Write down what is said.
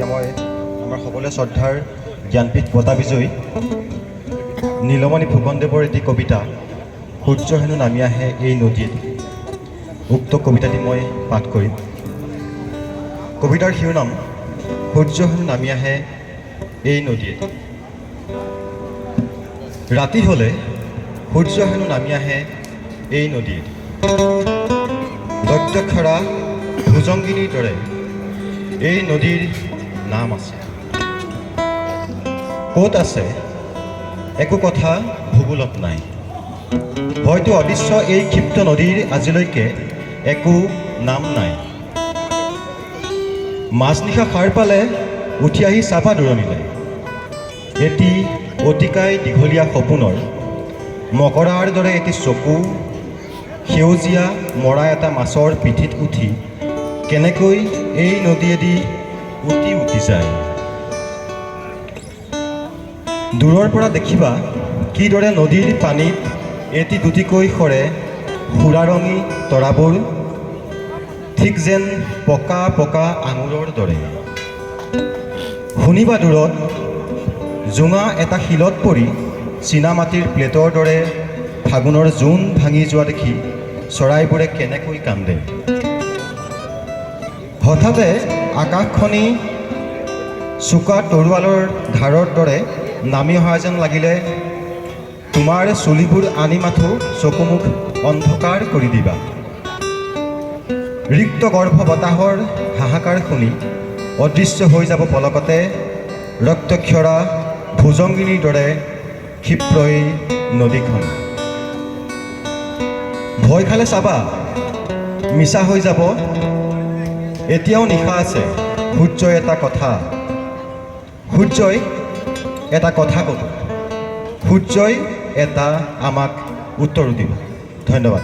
এতিয়া মই আমাৰ সকলোৱে শ্ৰদ্ধাৰ জ্ঞানপীঠ বঁটা বিজয়ী নীলমণি ফুকনদেৱৰ এটি কবিতা সূৰ্য হেনো নামি আহে এই নদীত, উক্ত কবিতাটি মই পাঠ কৰিম। কবিতাৰ শিৰোনাম সূৰ্য হেনো নামি আহে এই নদীত। ৰাতি হ'লে সূৰ্য হেনো নামি আহে এই নদীত, দৈত্যক্ষৰা ভুজংগিনীৰ দৰে এই নদীৰ নাম আছে। ক'ত আছে একো কথা ভূগোলত নাই, হয়তো অদৃশ্য এই ক্ষিপ্ত নদীৰ আজিলৈকে একো নাম নাই। মাজনিশা সাৰ পালে উঠি আহি চাবা দূৰণিলে, এটি অতিকায় দীঘলীয়া সপোনৰ মকৰাৰ দৰে এটি চকু সেউজীয়া মৰা এটা মাছৰ পিঠিত উঠি কেনেকৈ এই নদীয়েদি উটি উটি যায়। দূৰৰ পৰা দেখিবা কিদৰে নদীৰ পানীত এটি দুটিকৈ সৰে সুৰাৰঙী তৰাবোৰ, ঠিক যেন পকা পকা আঙুৰৰ দৰে। শুনিবা দূৰত জোঙা এটা শিলত পৰি চীনামাটিৰ প্লেটৰ দৰে ফাগুনৰ জোন ভাঙি যোৱা দেখি চৰাইবোৰে কেনেকৈ কান্দে। হঠাতে আকাশখনি চোকা তৰোৱালৰ ধাৰৰ দৰে নামি অহা যেন লাগিলে তোমাৰ চুলিবোৰ আনি মাথো চকুমুখ অন্ধকাৰ কৰি দিবা। ৰিক্ত গৰ্ভ বতাহৰ হাহাকাৰ শুনি অদৃশ্য হৈ যাব পলকতে ৰক্তক্ষৰা ভুজংগিনীৰ দৰে ক্ষিপ্ৰই নদীখন। ভয় খালে চাবা মিছা হৈ যাব, এতিয়াও নিশা আছে সূৰ্যই এটা কথা, সূৰ্যই এটা কথা ক'ব, সূৰ্যই এটা আমাক উত্তৰো দিব। ধন্যবাদ।